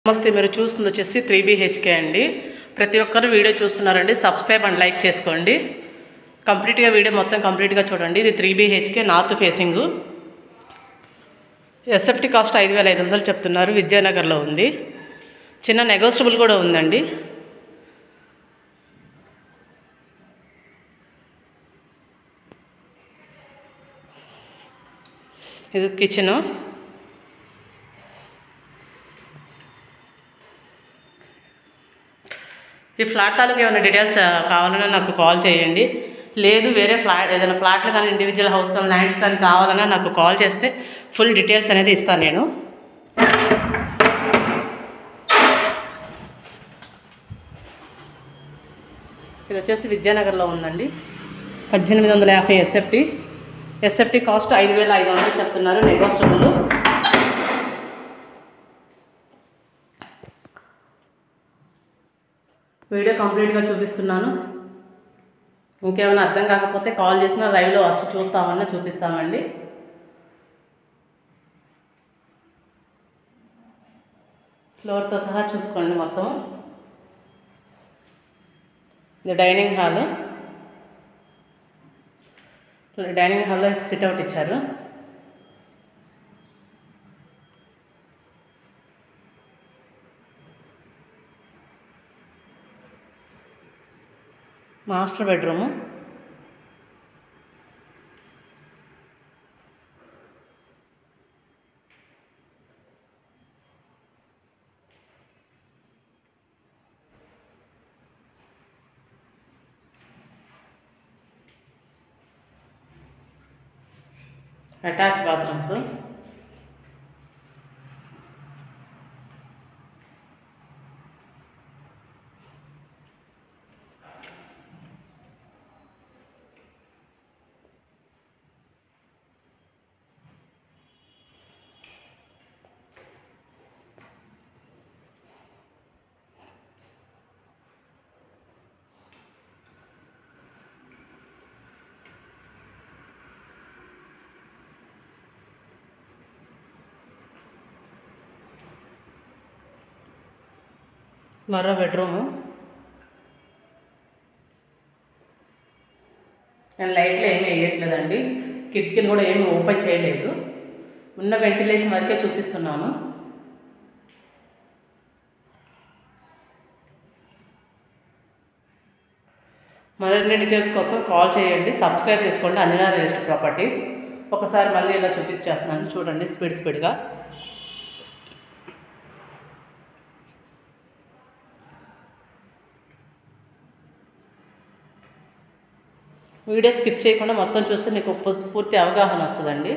నమస్తే, మీరు చూస్తుంది వచ్చేసి 3BHK అండి. ప్రతి ఒక్కరు వీడియో చూస్తున్నారండి, సబ్స్క్రైబ్ అండ్ లైక్ చేసుకోండి. కంప్లీట్గా వీడియో మొత్తం కంప్లీట్గా చూడండి. ఇది 3BHK north facing. SFT cost 5500 చెప్తున్నారు. విద్యానగర్లో ఉంది. చిన్న నెగోషియబుల్ కూడా ఉందండి. ఇది కిచెను. ఈ ఫ్లాట్ తాలూకు ఏమైనా డీటెయిల్స్ కావాలన్నా నాకు కాల్ చేయండి. లేదు వేరే ఫ్లాట్ ఏదైనా ఫ్లాట్లు కానీ ఇండివిజువల్ హౌస్ కానీ ల్యాండ్స్ కానీ కావాలన్నా నాకు కాల్ చేస్తే ఫుల్ డీటెయిల్స్ అనేది ఇస్తాను నేను. ఇది వచ్చేసి విద్యానగర్లో ఉందండి. 1850 ఎస్ఎఫ్టీ కాస్ట్ 5500 చెప్తున్నారు. నెగోషియబుల్. వీడియో కంప్లీట్గా చూపిస్తున్నాను. ఇంకేమైనా అర్థం కాకపోతే కాల్ చేసినా లైవ్లో వచ్చి చూస్తామన్నా చూపిస్తామండి. ఫ్లోర్తో సహా చూసుకోండి మొత్తం. ఇది డైనింగ్ హాల్. డైనింగ్ హాల్లో సిట్అవుట్ ఇచ్చారు. Master bedroom. Attach bathrooms. మరో బెడ్రూము. నేను లైట్లు ఏమీ వేయట్లేదండి. కిటికీలు కూడా ఏమీ ఓపెన్ చేయలేదు. ఉన్న వెంటిలేషన్ వరకే చూపిస్తున్నాను. మరిన్ని డీటెయిల్స్ కోసం కాల్ చేయండి. సబ్స్క్రైబ్ చేసుకోండి. Anjana real estate properties. ఒకసారి మళ్ళీ ఇలా చూపించేస్తున్నాను చూడండి స్పీడ్గా. వీడియో స్కిప్ చేయకుండా మొత్తం చూస్తే మీకు పూర్తి అవగాహన వస్తుందండి.